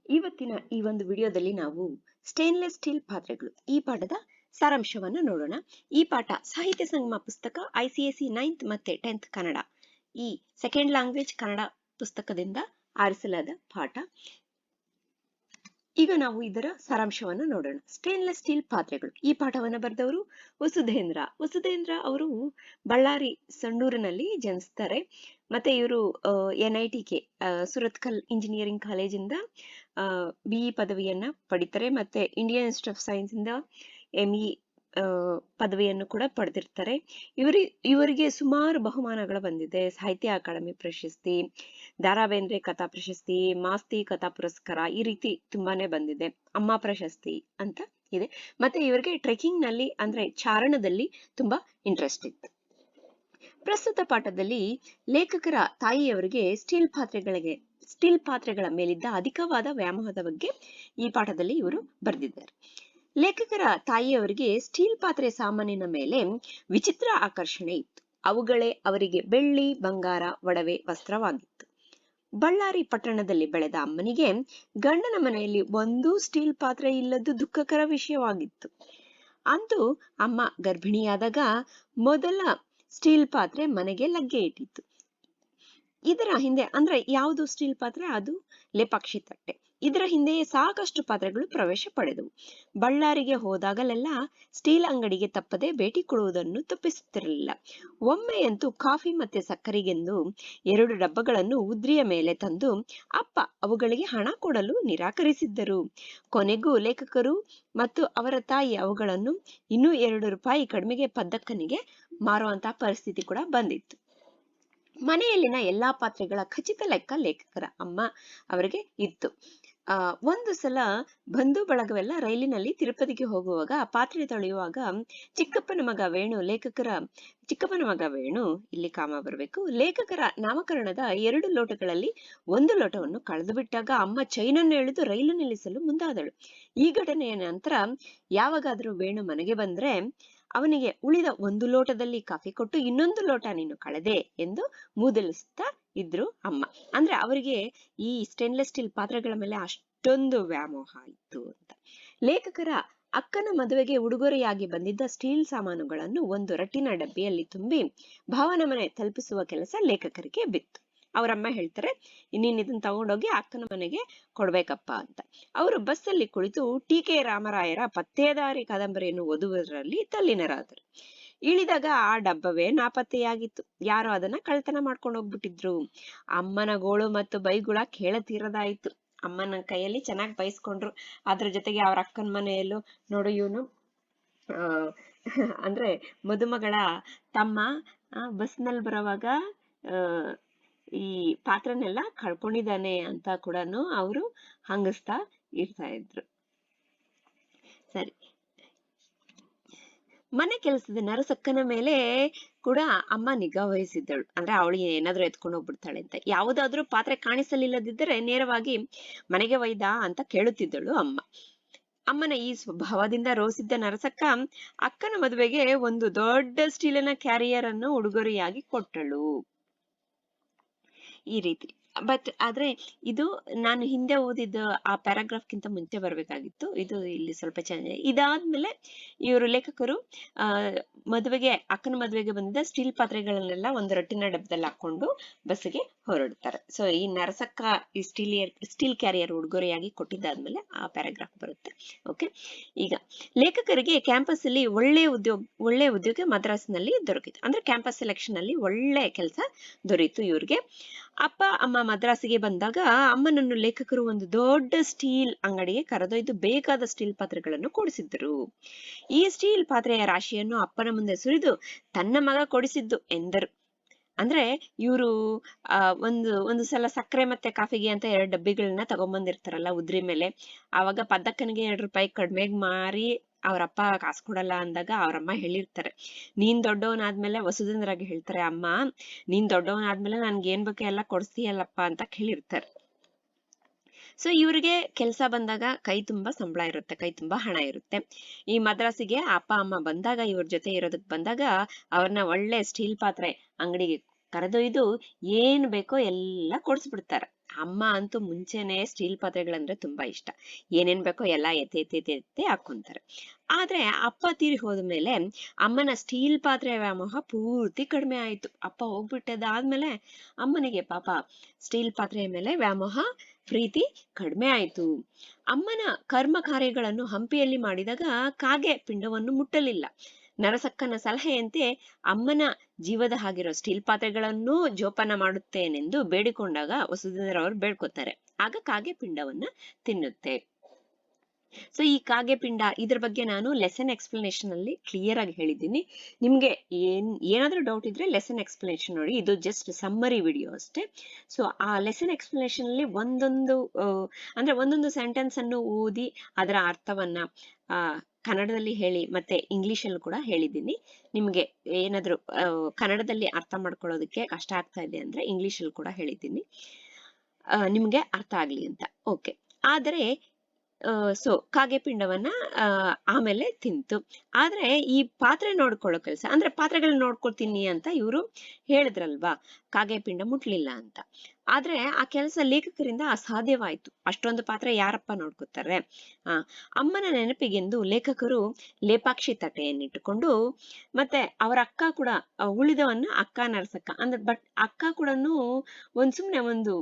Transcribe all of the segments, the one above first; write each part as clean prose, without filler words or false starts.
ಇವತ್ತಿನ ಈ ಒಂದು ವಿಡಿಯೋದಲ್ಲಿ ನಾವು ಸ್ಟೇನ್ಲೆಸ್ ಸ್ಟೀಲ್ ಪಾತ್ರೆಗಳು ಈ ಪಾಠದ ಸಾರಾಂಶವನ್ನು ನೋಡೋಣ. ಈ ಪಾಠ ಸಾಹಿತ್ಯ ಸಂಗಮ ಪುಸ್ತಕ ICSE 9th ಮತ್ತೆ 10th ಕನ್ನಡ ಈ ಸೆಕೆಂಡ್ ಲ್ಯಾಂಗ್ವೇಜ್ ಕನ್ನಡ ಪುಸ್ತಕದಿಂದ ಆರಿಸಲಾದ ಪಾಠ. ಈಗ ನಾವು ಇದರ ಸಾರಾಂಶವನ್ನು ನೋಡೋಣ. ಸ್ಟೇನ್ಲೆಸ್ ಸ್ಟೀಲ್ ಪಾತ್ರೆಗಳು ಈ ಪಾಠವನ್ನು ಬರೆದವರು ವಸುಧೇಂದ್ರ ಅವರು ಬಳ್ಳಾರಿ ಸಂಡೂರಿನಲ್ಲಿ ಜನಿಸ್ತಾರೆ. ಮತ್ತೆ ಇವರು NITK ಸುರತ್ಕಲ್ ಇಂಜಿನಿಯರಿಂಗ್ ಕಾಲೇಜಿಂದ BE ಪದವಿಯನ್ನ ಪಡಿತಾರೆ. ಮತ್ತೆ ಇಂಡಿಯನ್ ಇನ್ಸ್ಟಿಟ್ಯೂಟ್ ಆಫ್ ಸೈನ್ಸ್ ಇಂದ ME ಪದವಿಯನ್ನು ಕೂಡ ಪಡೆದಿರ್ತಾರೆ. ಇವರಿಗೆ ಸುಮಾರು ಬಹುಮಾನಗಳು ಬಂದಿದೆ. ಸಾಹಿತ್ಯ ಅಕಾಡೆಮಿ ಪ್ರಶಸ್ತಿ, ದಾರಾ ಬೇಂದ್ರೆ ಕಥಾ ಪ್ರಶಸ್ತಿ, ಮಾಸ್ತಿ ಕಥಾ ಪುರಸ್ಕಾರ, ಈ ರೀತಿ ತುಂಬಾನೇ ಬಂದಿದೆ. ಅಮ್ಮ ಪ್ರಶಸ್ತಿ ಅಂತ ಇದೆ. ಮತ್ತೆ ಇವರಿಗೆ ಟ್ರೆಕಿಂಗ್ ನಲ್ಲಿ ಅಂದ್ರೆ ಚಾರಣದಲ್ಲಿ ತುಂಬಾ ಇಂಟ್ರೆಸ್ಟ್ ಇತ್ತು. ಪ್ರಸ್ತುತ ಪಾಠದಲ್ಲಿ ಲೇಖಕರ ತಾಯಿಯವರಿಗೆ ಸ್ಟೀಲ್ ಪಾತ್ರೆಗಳ ಮೇಲಿದ್ದ ಅಧಿಕವಾದ ವ್ಯಾಮೋಹದ ಬಗ್ಗೆ ಈ ಪಾಠದಲ್ಲಿ ಇವರು ಬರೆದಿದ್ದಾರೆ. ಲೇಖಕರ ತಾಯಿಯವರಿಗೆ ಸ್ಟೀಲ್ ಪಾತ್ರೆ ಸಾಮಾನಿನ ಮೇಲೆ ವಿಚಿತ್ರ ಆಕರ್ಷಣೆ ಇತ್ತು. ಅವುಗಳೇ ಅವರಿಗೆ ಬೆಳ್ಳಿ, ಬಂಗಾರ, ಒಡವೆ, ವಸ್ತ್ರವಾಗಿತ್ತು. ಬಳ್ಳಾರಿ ಪಟ್ಟಣದಲ್ಲಿ ಬೆಳೆದ ಅಮ್ಮನಿಗೆ ಗಂಡನ ಮನೆಯಲ್ಲಿ ಒಂದೂ ಸ್ಟೀಲ್ ಪಾತ್ರೆ ಇಲ್ಲದ್ದು ದುಃಖಕರ ವಿಷಯವಾಗಿತ್ತು. ಅಂತೂ ಅಮ್ಮ ಗರ್ಭಿಣಿಯಾದಾಗ ಮೊದಲ ಸ್ಟೀಲ್ ಪಾತ್ರೆ ಮನೆಗೆ ಲಗ್ಗೆ ಇಟ್ಟಿತ್ತು. ಇದರ ಹಿಂದೆ ಅಂದ್ರೆ ಯಾವುದು ಸ್ಟೀಲ್ ಪಾತ್ರೆ? ಅದು ಲೇಪಾಕ್ಷಿ ತಟ್ಟೆ. ಇದರ ಹಿಂದೆಯೇ ಸಾಕಷ್ಟು ಪಾತ್ರೆಗಳು ಪ್ರವೇಶ ಪಡೆದವು. ಬಳ್ಳಾರಿಗೆ ಹೋದಾಗಲೆಲ್ಲ ಸ್ಟೀಲ್ ಅಂಗಡಿಗೆ ತಪ್ಪದೆ ಭೇಟಿ ಕೊಡುವುದನ್ನು ತಪ್ಪಿಸುತ್ತಿರಲಿಲ್ಲ. ಒಮ್ಮೆಯಂತೂ ಕಾಫಿ ಮತ್ತೆ ಸಕ್ಕರೆಗೆಂದು 2 ಡಬ್ಬಗಳನ್ನು ಉದ್ರಿಯ ಮೇಲೆ ತಂದು ಅಪ್ಪ ಅವುಗಳಿಗೆ ಹಣ ಕೊಡಲು ನಿರಾಕರಿಸಿದ್ದರು. ಕೊನೆಗೂ ಲೇಖಕರು ಮತ್ತು ಅವರ ತಾಯಿ ಅವುಗಳನ್ನು ಇನ್ನೂ 2 ರೂಪಾಯಿ ಕಡಿಮೆಗೆ ಪದ್ದಕ್ಕನಿಗೆ ಮಾರುವಂತಹ ಪರಿಸ್ಥಿತಿ ಕೂಡ ಬಂದಿತ್ತು. ಮನೆಯಲ್ಲಿನ ಎಲ್ಲಾ ಪಾತ್ರೆಗಳ ಖಚಿತ ಲೆಕ್ಕ ಲೇಖಕರ ಅಮ್ಮ ಅವರಿಗೆ ಇತ್ತು. ಒಂದು ಸಲ ಬಂಧು ಬಳಗವೆಲ್ಲ ರೈಲಿನಲ್ಲಿ ತಿರುಪತಿಗೆ ಹೋಗುವಾಗ ಪಾತ್ರೆ ತೊಳೆಯುವಾಗ ಚಿಕ್ಕಪ್ಪನ ಮಗ ವೇಣು ಇಲ್ಲಿ ಕಾಮ ಬರಬೇಕು, ಲೇಖಕರ ನಾಮಕರಣದ 2 ಲೋಟಗಳಲ್ಲಿ 1 ಲೋಟವನ್ನು ಕಳೆದು ಬಿಟ್ಟಾಗ ಅಮ್ಮ ಚೈನನ್ನು ಎಳೆದು ರೈಲು ನಿಲ್ಲಿಸಲು ಮುಂದಾದಳು. ಈ ಘಟನೆಯ ನಂತರ ಯಾವಾಗಾದ್ರೂ ವೇಣು ಮನೆಗೆ ಬಂದ್ರೆ ಅವನಿಗೆ ಉಳಿದ 1 ಲೋಟದಲ್ಲಿ ಕಾಫಿ ಕೊಟ್ಟು ಇನ್ನೊಂದು ಲೋಟ ನೀನು ಕಳೆದೆ ಎಂದು ಮೂದಲಿಸ್ತಾ ಇದ್ರು ಅಮ್ಮ. ಅಂದ್ರೆ ಅವರಿಗೆ ಈ ಸ್ಟೇನ್ಲೆಸ್ ಸ್ಟೀಲ್ ಪಾತ್ರೆಗಳ ಮೇಲೆ ಅಷ್ಟೊಂದು ವ್ಯಾಮೋಹ ಇತ್ತು ಅಂತ. ಲೇಖಕರ ಅಕ್ಕನ ಮದುವೆಗೆ ಉಡುಗೊರೆಯಾಗಿ ಬಂದಿದ್ದ ಸ್ಟೀಲ್ ಸಾಮಾನುಗಳನ್ನು ಒಂದು ರಟ್ಟಿನ ಡಬ್ಬಿಯಲ್ಲಿ ತುಂಬಿ ಭಾವನ ಮನೆ ತಲುಪಿಸುವ ಕೆಲಸ ಲೇಖಕರಿಗೆ ಬಿತ್ತು. ಅವರಮ್ಮ ಹೇಳ್ತಾರೆ, ನೀನ್ ಇದನ್ನ ತಗೊಂಡೋಗಿ ಅಕ್ಕನ ಮನೆಗೆ ಕೊಡ್ಬೇಕಪ್ಪ ಅಂತ. ಅವರು ಬಸ್ಸಲ್ಲಿ ಕುಳಿತು TK ರಾಮರಾಯರ ಪತ್ತೇದಾರಿ ಕಾದಂಬರಿಯನ್ನು ಓದುವುದರಲ್ಲಿ ತಲ್ಲೀನರಾದರು. ಇಳಿದಾಗ ಆ ಡಬ್ಬವೇ ನಾಪತ್ತೆಯಾಗಿತ್ತು. ಯಾರೋ ಅದನ್ನ ಕಳ್ತನ ಮಾಡ್ಕೊಂಡು ಹೋಗ್ಬಿಟ್ಟಿದ್ರು. ಅಮ್ಮನ ಗೋಳು ಮತ್ತು ಬೈಗುಳ ಕೇಳತೀರದಾಯಿತು. ಅಮ್ಮನ ಕೈಯಲ್ಲಿ ಚೆನ್ನಾಗಿ ಬೈಸ್ಕೊಂಡ್ರು. ಅದ್ರ ಜೊತೆಗೆ ಅವ್ರ ಅಕ್ಕನ ಮನೆಯಲ್ಲೂ ನೋಡು ಇವನು ಅಂದ್ರೆ ಮದುಮಗಳ ತಮ್ಮ ಬಸ್ನಲ್ಲಿ ಬರೋವಾಗ ಈ ಪಾತ್ರನೆಲ್ಲ ಕಳ್ಕೊಂಡಿದ್ದಾನೆ ಅಂತ ಕೂಡ ಅವರು ಹಂಗಿಸ್ತಾ ಇರ್ತಾ ಇದ್ರು. ಸರಿ, ಮನೆ ಕೆಲಸದ ನರಸಕ್ಕನ ಮೇಲೆ ಕೂಡ ಅಮ್ಮ ನಿಗಾ ವಹಿಸಿದ್ದಳು. ಅಂದ್ರೆ ಅವಳಿಗೆ ಏನಾದ್ರೂ ಎತ್ಕೊಂಡು ಹೋಗ್ಬಿಡ್ತಾಳೆ ಅಂತ. ಯಾವುದಾದ್ರೂ ಪಾತ್ರೆ ಕಾಣಿಸಲಿಲ್ಲದಿದ್ದರೆ ನೇರವಾಗಿ ಮನೆಗೆ ಒಯ್ದ ಅಂತ ಕೇಳುತ್ತಿದ್ದಳು ಅಮ್ಮ. ಅಮ್ಮನ ಈ ಸ್ವಭಾವದಿಂದ ರೋಸಿದ್ದ ನರಸಕ್ಕ ಅಕ್ಕನ ಮದುವೆಗೆ ಒಂದು ದೊಡ್ಡ ಸ್ಟೀಲಿನ ಕ್ಯಾರಿಯರ್ ಅನ್ನು ಉಡುಗೊರೆಯಾಗಿ ಕೊಟ್ಟಳು. ಈ ರೀತಿ. ಆದ್ರೆ ಇದು ನಾನು ಹಿಂದೆ ಓದಿದ ಆ ಪ್ಯಾರಾಗ್ರಾಫ್ ಗಿಂತ ಮುಂಚೆ ಬರ್ಬೇಕಾಗಿತ್ತು. ಇದು ಇಲ್ಲಿ ಸ್ವಲ್ಪ ಚೆನ್ನಾಗಿ. ಇದಾದ್ಮೇಲೆ ಇವರು ಲೇಖಕರು ಅಕ್ಕನ ಮದುವೆಗೆ ಬಂದಿದ್ದ ಸ್ಟೀಲ್ ಪಾತ್ರೆಗಳನ್ನೆಲ್ಲ ಒಂದು ರಟ್ಟಿನ ಡಬ್ಬದಲ್ಲಿ ಹಾಕೊಂಡು ಬಸ್ಸಿಗೆ ಹೊರಡ್ತಾರೆ. ಸೊ ಈ ನರಸಕ್ಕ ಈ ಸ್ಟೀಲ್ ಕ್ಯಾರಿಯರ್ ಉಡುಗೊರೆಯಾಗಿ ಕೊಟ್ಟಿದ್ದಾದ್ಮೇಲೆ ಆ ಪ್ಯಾರಾಗ್ರಾಫ್ ಬರುತ್ತೆ. ಓಕೆ, ಈಗ ಲೇಖಕರಿಗೆ ಕ್ಯಾಂಪಸ್ ಅಲ್ಲಿ ಒಳ್ಳೆ ಉದ್ಯೋಗ ಮದ್ರಾಸ್ನಲ್ಲಿ ದೊರಕಿತು. ಅಂದ್ರೆ ಕ್ಯಾಂಪಸ್ ಸೆಲೆಕ್ಷನ್ ಅಲ್ಲಿ ಒಳ್ಳೆ ಕೆಲಸ ದೊರೆಯಿತು ಇವ್ರಿಗೆ. ಅಪ್ಪ ಅಮ್ಮ ಮದ್ರಾಸಿಗೆ ಬಂದಾಗ ಅಮ್ಮನನ್ನು ಲೇಖಕರು ಒಂದು ದೊಡ್ಡ ಸ್ಟೀಲ್ ಅಂಗಡಿಗೆ ಕರೆದೊಯ್ದು ಬೇಕಾದ ಸ್ಟೀಲ್ ಪಾತ್ರೆಗಳನ್ನು ಕೊಡಿಸಿದ್ದರು. ಈ ಸ್ಟೀಲ್ ಪಾತ್ರೆಯ ರಾಶಿಯನ್ನು ಅಪ್ಪನ ಮುಂದೆ ಸುರಿದು ತನ್ನ ಮಗ ಕೊಡಿಸಿದ್ದು ಎಂದರು. ಅಂದ್ರೆ ಇವರು ಒಂದು ಸಲ ಸಕ್ಕರೆ ಮತ್ತೆ ಕಾಫಿಗೆ ಅಂತ 2 ಡಬ್ಬಿಗಳನ್ನ ತಗೊಂಬಂದಿರ್ತಾರಲ್ಲ ಉದ್ರಿ ಮೇಲೆ. ಆವಾಗ ಪದ್ದಕ್ಕನಿಗೆ 2 ರೂಪಾಯಿ ಕಡಿಮೆಗೆ ಮಾರಿ ಅವ್ರಪ್ಪ ಕಾಸು ಕೊಡಲ್ಲ ಅಂದಾಗ ಅವ್ರಮ್ಮ ಹೇಳಿರ್ತಾರೆ, ನೀನ್ ದೊಡ್ಡವನಾದ್ಮೇಲೆ ವಸುಧೇಂದ್ರಾಗೆ ಹೇಳ್ತಾರೆ, ಅಮ್ಮ ನೀನ್ ದೊಡ್ಡವನಾದ್ಮೇಲೆ ನನ್ಗೆ ಏನ್ ಬೇಕೋ ಎಲ್ಲ ಕೊಡಿಸ್ತೀಯಲ್ಲಪ್ಪ ಅಂತ ಹೇಳಿರ್ತಾರೆ. ಸೊ ಇವ್ರಿಗೆ ಕೆಲಸ ಬಂದಾಗ ಕೈ ತುಂಬಾ ಸಂಬಳ ಇರುತ್ತೆ, ಕೈ ತುಂಬಾ ಹಣ ಇರುತ್ತೆ. ಈ ಮದ್ರಾಸಿಗೆ ಅಪ್ಪ ಅಮ್ಮ ಬಂದಾಗ ಇವ್ರ ಜೊತೆ ಇರೋದಕ್ ಬಂದಾಗ ಅವ್ರನ್ನ ಒಳ್ಳೆ ಸ್ಟೀಲ್ ಪಾತ್ರೆ ಅಂಗಡಿಗೆ ಕರೆದೊಯ್ದು ಏನ್ ಬೇಕೋ ಎಲ್ಲ ಕೊಡಿಸ್ಬಿಡ್ತಾರೆ. ಅಮ್ಮ ಅಂತೂ ಮುಂಚೆನೆ ಸ್ಟೀಲ್ ಪಾತ್ರೆಗಳಂದ್ರೆ ತುಂಬಾ ಇಷ್ಟ. ಏನೇನ್ ಬೇಕೋ ಎಲ್ಲ ಎತ್ತೆ ಹಾಕೊಂತಾರೆ. ಆದ್ರೆ ಅಪ್ಪ ತೀರಿ ಹೋದ್ಮೇಲೆ ಅಮ್ಮನ ಸ್ಟೀಲ್ ಪಾತ್ರೆ ವ್ಯಾಮೋಹ ಪೂರ್ತಿ ಕಡಿಮೆ ಆಯ್ತು. ಅಪ್ಪ ಹೋಗ್ಬಿಟ್ಟದಾದ್ಮೇಲೆ ಅಮ್ಮನಿಗೆ ಪಾಪ ಸ್ಟೀಲ್ ಪಾತ್ರೆಯ ಮೇಲೆ ವ್ಯಾಮೋಹ ಪ್ರೀತಿ ಕಡಿಮೆ ಆಯ್ತು. ಅಮ್ಮನ ಕರ್ಮ ಕಾರ್ಯಗಳನ್ನು ಹಂಪಿಯಲ್ಲಿ ಮಾಡಿದಾಗ ಕಾಗೆ ಪಿಂಡವನ್ನು ಮುಟ್ಟಲಿಲ್ಲ. ನರಸಕ್ಕನ ಸಲಹೆಯಂತೆ ಅಮ್ಮನ ಜೀವದ ಹಾಗಿರೋ ಸ್ಟೀಲ್ ಪಾತ್ರೆಗಳನ್ನು ಜೋಪಾನ ಮಾಡುತ್ತೇನೆಂದು ಬೇಡಿಕೊಂಡಾಗ ವಸುಧೇಂದ್ರವರು ಬೇಡ್ಕೊತಾರೆ. ಆಗ ಕಾಗೆ ಪಿಂಡವನ್ನ ತಿನ್ನುತ್ತೆ. ಸೊ ಈ ಕಾಗೆ ಪಿಂಡ ಇದ್ರ ಬಗ್ಗೆ ನಾನು ಲೆಸನ್ ಎಕ್ಸ್ಪ್ಲನೇಷನ್ ಅಲ್ಲಿ ಕ್ಲಿಯರ್ ಆಗಿ ಹೇಳಿದ್ದೀನಿ. ನಿಮ್ಗೆ ಏನಾದ್ರೂ ಡೌಟ್ ಇದ್ರೆ ಲೆಸನ್ ಎಕ್ಸ್ಪ್ಲನೇಷನ್ ನೋಡಿ. ಇದು ಜಸ್ಟ್ ಸಮ್ಮರಿ ವಿಡಿಯೋ ಅಷ್ಟೇ. ಸೊ ಆ ಲೆಸನ್ ಎಕ್ಸ್ಪ್ಲನೇಷನ್ ಅಲ್ಲಿ ಒಂದೊಂದು ಸೆಂಟೆನ್ಸ್ ಅನ್ನು ಓದಿ ಅದರ ಅರ್ಥವನ್ನ ಕನ್ನಡದಲ್ಲಿ ಹೇಳಿ ಮತ್ತೆ ಇಂಗ್ಲಿಷ್ ಅಲ್ಲೂ ಕೂಡ ಹೇಳಿದ್ದೀನಿ. ನಿಮ್ಗೆ ಏನಾದ್ರು ಕನ್ನಡದಲ್ಲಿ ಅರ್ಥ ಮಾಡ್ಕೊಳ್ಳೋದಕ್ಕೆ ಕಷ್ಟ ಆಗ್ತಾ ಇದೆ ಅಂದ್ರೆ ಇಂಗ್ಲಿಷ್ ಅಲ್ಲಿ ಕೂಡ ಹೇಳಿದ್ದೀನಿ, ನಿಮ್ಗೆ ಅರ್ಥ ಆಗ್ಲಿ ಅಂತ. ಓಕೆ, ಆದರೆ ಸೊ ಕಾಗೆ ಪಿಂಡವನ್ನ ಆಮೇಲೆ ತಿಂತು. ಆದ್ರೆ ಈ ಪಾತ್ರೆ ನೋಡ್ಕೊಳ್ಳೋ ಕೆಲಸ ಅಂದ್ರೆ ಪಾತ್ರೆಗಳನ್ನ ನೋಡ್ಕೊಳ್ತೀನಿ ಅಂತ ಇವರು ಹೇಳಿದ್ರಲ್ವಾ, ಕಾಗೆ ಪಿಂಡ ಮುಟ್ಲಿಲ್ಲ ಅಂತ. ಆದ್ರೆ ಆ ಕೆಲಸ ಲೇಖಕರಿಂದ ಅಸಾಧ್ಯವಾಯ್ತು. ಅಷ್ಟೊಂದು ಪಾತ್ರೆ ಯಾರಪ್ಪ ನೋಡ್ಕೊತಾರೆ? ಅಮ್ಮನ ನೆನಪಿಗೆಂದು ಲೇಖಕರು ಲೇಪಾಕ್ಷಿ ತಟ್ಟೆಯನ್ನಿಟ್ಟುಕೊಂಡು ಮತ್ತೆ ಅವರ ಅಕ್ಕ ಕೂಡ ಉಳಿದವನ್ನ ಅಕ್ಕ ನರಸಕ್ಕ ಅಂದ್ರೆ ಅಕ್ಕ ಕೂಡ ಸುಮ್ನೆ ಒಂದು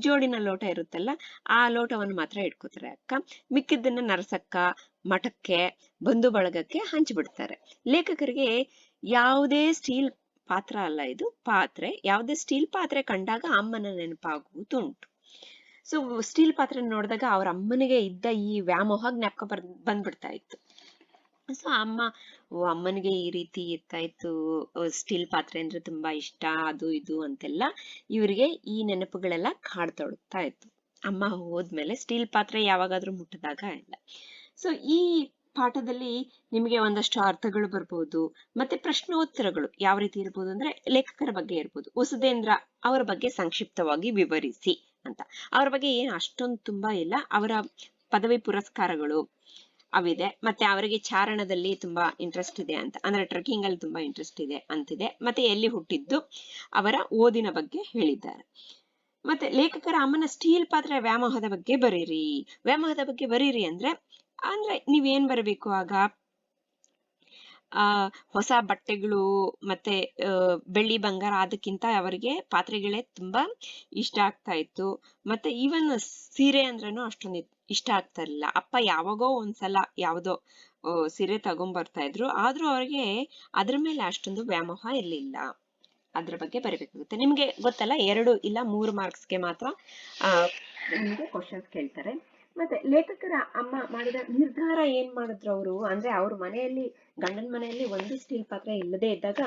ಜೋಡಿನ ಲೋಟ ಇರುತ್ತಲ್ಲ, ಆ ಲೋಟವನ್ನು ಮಾತ್ರ ಇಟ್ಕೋತಾರೆ ಅಕ್ಕ. ಮಿಕ್ಕಿದ್ದನ್ನ ನರಸಕ್ಕ ಮಠಕ್ಕೆ ಬಂಧು ಬಳಗಕ್ಕೆ ಹಂಚಿಬಿಡ್ತಾರೆ. ಲೇಖಕರಿಗೆ ಯಾವುದೇ ಸ್ಟೀಲ್ ಪಾತ್ರ ಅಲ್ಲ ಇದು ಪಾತ್ರೆ, ಯಾವುದೇ ಸ್ಟೀಲ್ ಪಾತ್ರೆ ಕಂಡಾಗ ಅಮ್ಮನ ನೆನಪಾಗುವುದುಂಟು. ಸೊ ಸ್ಟೀಲ್ ಪಾತ್ರೆ ನೋಡಿದಾಗ ಅವ್ರ ಅಮ್ಮನಿಗೆ ಇದ್ದ ಈ ವ್ಯಾಮೋಹ ಜ್ಞಾಪಕ ಬಂದ್ಬಿಡ್ತಾ ಇತ್ತು. ಸೊ ಅಮ್ಮನಿಗೆ ಈ ರೀತಿ ಇರ್ತಾ ಇತ್ತು, ಸ್ಟೀಲ್ ಪಾತ್ರೆ ಅಂದ್ರೆ ತುಂಬಾ ಇಷ್ಟ, ಅದು ಇದು ಅಂತೆಲ್ಲ ಇವರಿಗೆ ಈ ನೆನಪುಗಳೆಲ್ಲ ಕಾಡ್ತೊಡಗ್ತಾ ಇತ್ತು. ಅಮ್ಮ ಹೋದ್ಮೇಲೆ ಸ್ಟೀಲ್ ಪಾತ್ರೆ ಯಾವಾಗಾದ್ರೂ ಮುಟ್ಟಿದಾಗ ಇಲ್ಲ. ಸೊ ಈ ಪಾಠದಲ್ಲಿ ನಿಮಗೆ ಒಂದಷ್ಟು ಅರ್ಥಗಳು ಬರ್ಬೋದು, ಮತ್ತೆ ಪ್ರಶ್ನೋತ್ತರಗಳು ಯಾವ ರೀತಿ ಇರ್ಬೋದು ಅಂದ್ರೆ ಲೇಖಕರ ಬಗ್ಗೆ ಇರ್ಬೋದು. ವಸುಧೇಂದ್ರ ಅವರ ಬಗ್ಗೆ ಸಂಕ್ಷಿಪ್ತವಾಗಿ ವಿವರಿಸಿ ಅಂತ. ಅವರ ಬಗ್ಗೆ ಏನು ಅಷ್ಟೊಂದು ತುಂಬಾ ಇಲ್ಲ. ಅವರ ಪದವಿ ಪುರಸ್ಕಾರಗಳು ಅವಿದೆ, ಮತ್ತೆ ಅವರಿಗೆ ಚಾರಣದಲ್ಲಿ ತುಂಬಾ ಇಂಟ್ರೆಸ್ಟ್ ಇದೆ ಅಂತ, ಅಂದ್ರೆ ಟ್ರೆಕ್ಕಿಂಗ್ ಅಲ್ಲಿ ತುಂಬಾ ಇಂಟ್ರೆಸ್ಟ್ ಇದೆ ಅಂತಿದೆ. ಮತ್ತೆ ಎಲ್ಲಿ ಹುಟ್ಟಿದ್ದು, ಅವರ ಓದಿನ ಬಗ್ಗೆ ಹೇಳಿದ್ದಾರೆ. ಮತ್ತೆ ಲೇಖಕರ ಅಮ್ಮನ ಸ್ಟೀಲ್ ಪಾತ್ರೆ ವ್ಯಾಮೋಹದ ಬಗ್ಗೆ ಬರೀರಿ ಅಂದ್ರೆ ನೀವೇನ್ ಬರಬೇಕು ಆಗ? ಹೊಸ ಬಟ್ಟೆಗಳು ಮತ್ತೆ ಬೆಳ್ಳಿ ಬಂಗಾರ ಅದಕ್ಕಿಂತ ಅವರಿಗೆ ಪಾತ್ರೆಗಳೇ ತುಂಬಾ ಇಷ್ಟ ಆಗ್ತಾ ಇತ್ತು. ಮತ್ತೆ ಈವನ್ ಸೀರೆ ಅಂದ್ರೂ ಅಷ್ಟೊಂದು ಇಷ್ಟ ಆಗ್ತಾ ಇರ್ಲಿಲ್ಲ. ಅಪ್ಪ ಯಾವಾಗೋ ಒಂದ್ಸಲ ಯಾವ್ದೋ ಸೀರೆ ತಗೊಂಡ್ಬರ್ತಾ ಇದ್ರು, ಆದ್ರೂ ಅವ್ರಿಗೆ ಅದ್ರ ಮೇಲೆ ಅಷ್ಟೊಂದು ವ್ಯಾಮೋಹ ಇರ್ಲಿಲ್ಲ. ಅದ್ರ ಬಗ್ಗೆ ಬರೀಬೇಕಾಗುತ್ತೆ. ನಿಮ್ಗೆ ಗೊತ್ತಲ್ಲ, 2 ಇಲ್ಲ 3 ಮಾರ್ಕ್ಸ್ಗೆ ಮಾತ್ರ ನಿಮ್ಗೆ ಕ್ವಶನ್ಸ್ ಕೇಳ್ತಾರೆ. ಮತ್ತೆ ಲೇಖಕರ ಅಮ್ಮ ಮಾಡಿದ ನಿರ್ಧಾರ ಏನ್ ಮಾಡಿದ್ರು ಅವರು ಅಂದ್ರೆ, ಅವ್ರ ಮನೆಯಲ್ಲಿ ಗಂಡನ ಮನೆಯಲ್ಲಿ ಒಂದು ಸ್ಟೀಲ್ ಪಾತ್ರೆ ಇಲ್ಲದೆ ಇದ್ದಾಗ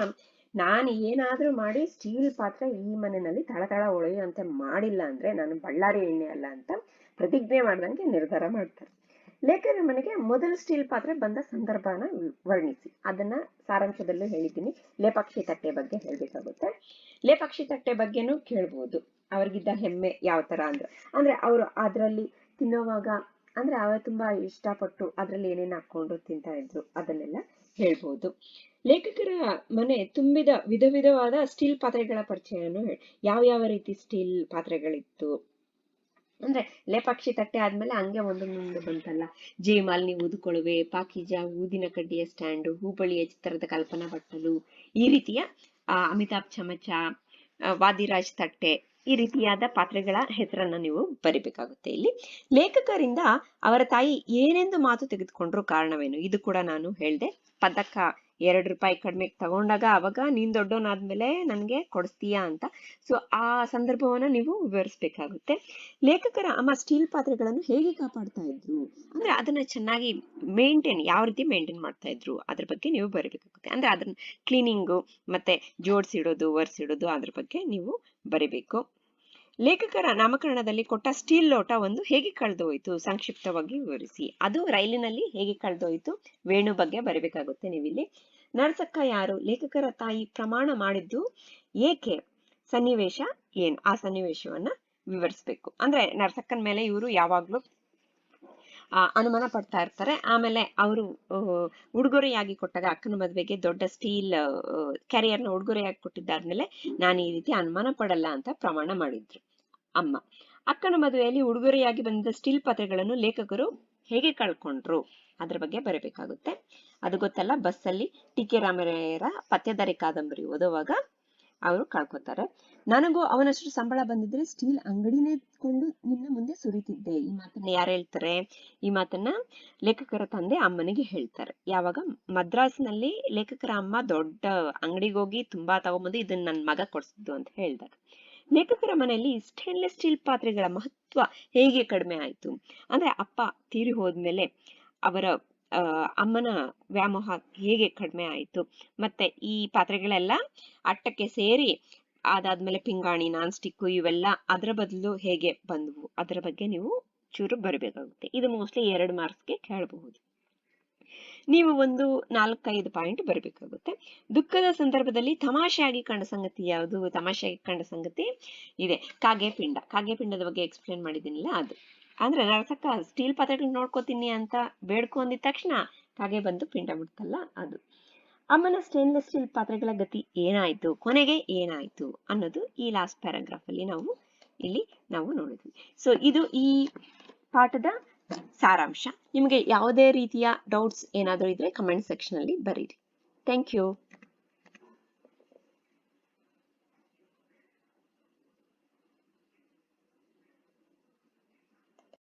ನಾನು ಏನಾದ್ರೂ ಮಾಡಿ ಸ್ಟೀಲ್ ಪಾತ್ರೆ ಈ ಮನೆಯಲ್ಲಿ ತಳತಳ ಹೊಳೆಯುವಂತೆ ಮಾಡಿಲ್ಲ ಅಂದ್ರೆ ನಾನು ಬಳ್ಳಾರಿ ಎಣ್ಣೆ ಅಲ್ಲ ಅಂತ ಪ್ರತಿಜ್ಞೆ ಮಾಡ್ದಂಗೆ ನಿರ್ಧಾರ ಮಾಡ್ತಾರೆ. ಲೇಖಕರ ಮನೆಗೆ ಮೊದಲು ಸ್ಟೀಲ್ ಪಾತ್ರೆ ಬಂದ ಸಂದರ್ಭನ ವರ್ಣಿಸಿ. ಅದನ್ನ ಸಾರಾಂಶದಲ್ಲೂ ಹೇಳಿದ್ದೀನಿ. ಲೇಪಾಕ್ಷಿ ತಟ್ಟೆ ಬಗ್ಗೆ ಹೇಳ್ಬೇಕಾಗುತ್ತೆ. ಲೇಪಾಕ್ಷಿ ತಟ್ಟೆ ಬಗ್ಗೆನೂ ಕೇಳ್ಬೋದು. ಅವ್ರಿಗಿದ್ದ ಹೆಮ್ಮೆ ಯಾವ ತರ ಅಂದ್ರೆ ಅವರು ಅದ್ರಲ್ಲಿ ತಿನ್ನೋವಾಗ ಅಂದ್ರೆ ಅವರು ತುಂಬಾ ಇಷ್ಟಪಟ್ಟು ಅದ್ರಲ್ಲಿ ಏನೇನ್ ಹಾಕೊಂಡು ತಿಂತಾ ಇದ್ರು ಅದನ್ನೆಲ್ಲ ಹೇಳ್ಬೋದು. ಲೇಖಕರ ಮನೆ ತುಂಬಿದ ವಿಧವಾದ ಸ್ಟೀಲ್ ಪಾತ್ರೆಗಳ ಪರಿಚಯನು ಯಾವ ರೀತಿ ಸ್ಟೀಲ್ ಪಾತ್ರೆಗಳಿತ್ತು ಅಂದ್ರೆ, ಲೇಪಾಕ್ಷಿ ತಟ್ಟೆ ಆದ್ಮೇಲೆ ಹಂಗೆ ಒಂದೊಂದೊಂದು ಬಂತಲ್ಲ, ಜಯಮಾಲಿನಿ ಊದುಕೊಳುವೆ, ಪಾಕಿಜಾ ಊದಿನ ಕಡ್ಡಿಯ ಸ್ಟ್ಯಾಂಡು, ಹೂಬಳಿಯ ಚಿತ್ರದ ಕಲ್ಪನಾ ಬಟ್ಟಲು, ಈ ರೀತಿಯ ಅಮಿತಾಬ್ ಚಮಚ, ವಾದಿರಾಜ್ ತಟ್ಟೆ, ಈ ರೀತಿಯಾದ ಪಾತ್ರೆಗಳ ಹೆಸರನ್ನ ನೀವು ಬರಿಬೇಕಾಗುತ್ತೆ. ಇಲ್ಲಿ ಲೇಖಕರಿಂದ ಅವರ ತಾಯಿ ಏನೆಂದು ಮಾತು ತೆಗೆದುಕೊಂಡ್ರು ಕಾರಣವೇನು, ಇದು ಕೂಡ ನಾನು ಹೇಳ್ದೆ. ಪದಕ 2 ರೂಪಾಯಿ ಕಡಿಮೆ ತಗೊಂಡಾಗ ಅವಾಗ ನೀನ್ ದೊಡ್ಡವನಾದ್ಮೇಲೆ ನನ್ಗೆ ಕೊಡಿಸ್ತೀಯಾ ಅಂತ. ಸೊ ಆ ಸಂದರ್ಭವನ್ನ ನೀವು ವಿವರಿಸ್ಬೇಕಾಗುತ್ತೆ. ಲೇಖಕರ ಅಮ್ಮ ಸ್ಟೀಲ್ ಪಾತ್ರೆಗಳನ್ನು ಹೇಗೆ ಕಾಪಾಡ್ತಾ ಇದ್ರು ಅಂದ್ರೆ ಅದನ್ನ ಚೆನ್ನಾಗಿ ಯಾವ ರೀತಿ ಮೇಂಟೈನ್ ಮಾಡ್ತಾ ಇದ್ರು ಅದ್ರ ಬಗ್ಗೆ ನೀವು ಬರಿಬೇಕಾಗುತ್ತೆ. ಅಂದ್ರೆ ಅದನ್ನ ಕ್ಲೀನಿಂಗು ಮತ್ತೆ ಜೋಡಿಸಿಡೋದು ಒರೆಸಿಡೋದು ಅದ್ರ ಬಗ್ಗೆ ನೀವು ಬರಿಬೇಕು. ಲೇಖಕರ ನಾಮಕರಣದಲ್ಲಿ ಕೊಟ್ಟ ಸ್ಟೀಲ್ ಲೋಟ ಒಂದು ಹೇಗೆ ಕಳೆದೋಯ್ತು ಸಂಕ್ಷಿಪ್ತವಾಗಿ ವಿವರಿಸಿ. ಅದು ರೈಲಿನಲ್ಲಿ ಹೇಗೆ ಕಳೆದೋಯ್ತು, ವೇಣು ಬಗ್ಗೆ ಬರಿಬೇಕಾಗುತ್ತೆ ನೀವಿಲ್ಲಿ. ನರಸಕ್ಕ ಯಾರು, ಲೇಖಕರ ತಾಯಿ ಪ್ರಮಾಣ ಮಾಡಿದ್ದು ಏಕೆ, ಸನ್ನಿವೇಶ ಏನು, ಆ ಸನ್ನಿವೇಶವನ್ನ ವಿವರಿಸ್ಬೇಕು. ಅಂದ್ರೆ ನರಸಕ್ಕನ ಮೇಲೆ ಇವರು ಯಾವಾಗ್ಲೂ ಅನುಮಾನ ಪಡ್ತಾ ಇರ್ತಾರೆ. ಆಮೇಲೆ ಅವರು ಉಡುಗೊರೆಯಾಗಿ ಕೊಟ್ಟಾಗ ಅಕ್ಕನ ಮದ್ವೆಗೆ ದೊಡ್ಡ ಸ್ಟೀಲ್ ಕ್ಯಾರಿಯರ್ನ ಉಡುಗೊರೆಯಾಗಿ ಕೊಟ್ಟಿದ್ದಾದ್ಮೇಲೆ ನಾನು ಈ ರೀತಿ ಅನುಮಾನ ಪಡಲ್ಲ ಅಂತ ಪ್ರಮಾಣ ಮಾಡಿದ್ರು. ಅಮ್ಮ. ಅಕ್ಕನ ಮದುವೆಯಲ್ಲಿ ಉಡುಗೊರೆಯಾಗಿ ಬಂದ ಸ್ಟೀಲ್ ಪಾತ್ರೆಗಳನ್ನು ಲೇಖಕರು ಹೇಗೆ ಕಳ್ಕೊಂಡ್ರು ಅದ್ರ ಬಗ್ಗೆ ಬರೀಬೇಕಾಗುತ್ತೆ. ಅದು ಗೊತ್ತಲ್ಲ, ಬಸ್ಸಲ್ಲಿ ಟಿ ಕೆ ರಾಮರಾಯರ ಪತ್ತೆದಾರಿ ಕಾದಂಬರಿ ಓದುವಾಗ ಅವರು ಕಳ್ಕೊತಾರೆ. ನನಗೂ ಅವನಷ್ಟು ಸಂಬಳ ಬಂದಿದ್ರೆ ಸ್ಟೀಲ್ ಅಂಗಡಿನೇ ಕೊಂಡು ನಿನ್ನ ಮುಂದೆ ಸುರಿತಿದ್ದೆ. ಈ ಮಾತನ್ನ ಯಾರು ಹೇಳ್ತಾರೆ? ಈ ಮಾತನ್ನ ಲೇಖಕರ ತಂದೆ ಅಮ್ಮನಿಗೆ ಹೇಳ್ತಾರೆ. ಯಾವಾಗ ಮದ್ರಾಸ್ನಲ್ಲಿ ಲೇಖಕರ ಅಮ್ಮ ದೊಡ್ಡ ಅಂಗಡಿಗೆ ಹೋಗಿ ತುಂಬಾ ತಗೊಂಬಂದು ಇದನ್ನ ನನ್ ಮಗ ಕೊಡ್ಸಿದ್ದು ಅಂತ ಹೇಳಿದಾಗ, ಲೇಖಕರ ಮನೆಯಲ್ಲಿ ಸ್ಟೇನ್ಲೆಸ್ ಸ್ಟೀಲ್ ಪಾತ್ರೆಗಳ ಮಹತ್ವ ಹೇಗೆ ಕಡಿಮೆ ಆಯ್ತು ಅಂದ್ರೆ, ಅಪ್ಪ ತೀರಿ ಹೋದ್ಮೇಲೆ ಅವರ ಅಮ್ಮನ ವ್ಯಾಮೋಹ ಹೇಗೆ ಕಡಿಮೆ ಆಯ್ತು, ಮತ್ತೆ ಈ ಪಾತ್ರೆಗಳೆಲ್ಲ ಅಟ್ಟಕ್ಕೆ ಸೇರಿ ಅದಾದ್ಮೇಲೆ ಪಿಂಗಾಣಿ, ನಾನ್ ಸ್ಟಿಕ್ ಇವೆಲ್ಲ ಅದರ ಬದಲು ಹೇಗೆ ಬಂದ್ವು, ಅದರ ಬಗ್ಗೆ ನೀವು ಚೂರು ಬರಬೇಕಾಗುತ್ತೆ. ಇದು ಮೋಸ್ಟ್ಲಿ 2 ಮಾರ್ಕ್ಸ್ಗೆ ಕೇಳಬಹುದು. ನೀವು ಒಂದು 4-5 ಪಾಯಿಂಟ್ ಬರಬೇಕಾಗುತ್ತೆ. ದುಃಖದ ಸಂದರ್ಭದಲ್ಲಿ ತಮಾಷೆಯಾಗಿ ಕಂಡ ಸಂಗತಿ ಯಾವುದು? ತಮಾಷೆಯಾಗಿ ಕಂಡ ಸಂಗತಿ ಇದೆ, ಕಾಗೆಪಿಂಡ. ಕಾಗೆಪಿಂಡದ ಬಗ್ಗೆ ಎಕ್ಸ್ಪ್ಲೇನ್ ಮಾಡಿದ್ದೀನಿಲ್ಲ ಅದು. ಅಂದ್ರೆ ನರಸಕ್ಕ ಸ್ಟೀಲ್ ಪಾತ್ರೆಗಳನ್ನ ನೋಡ್ಕೋತೀನಿ ಅಂತ ಬೇಡ್ಕೊಂಡಿದ ತಕ್ಷಣ ಕಾಗೆ ಬಂದು ಪಿಂಡ ಬಿಡ್ತಲ್ಲ ಅದು. ಅಮ್ಮನ ಸ್ಟೇನ್ಲೆಸ್ ಸ್ಟೀಲ್ ಪಾತ್ರೆಗಳ ಗತಿ ಏನಾಯ್ತು, ಕೊನೆಗೆ ಏನಾಯ್ತು ಅನ್ನೋದು ಈ ಲಾಸ್ಟ್ ಪ್ಯಾರಾಗ್ರಾಫ್ ಅಲ್ಲಿ ನಾವು ನೋಡಿದ್ವಿ. ಸೊ ಇದು ಈ ಪಾಠದ ಸಾರಾಂಶ. ನಿಮಗೆ ಯಾವುದೇ ರೀತಿಯ ಡೌಟ್ಸ್ ಏನಾದರೂ ಇದ್ರೆ ಕಮೆಂಟ್ ಸೆಕ್ಷನ್ ಅಲ್ಲಿ ಬರೀರಿ. Thank you.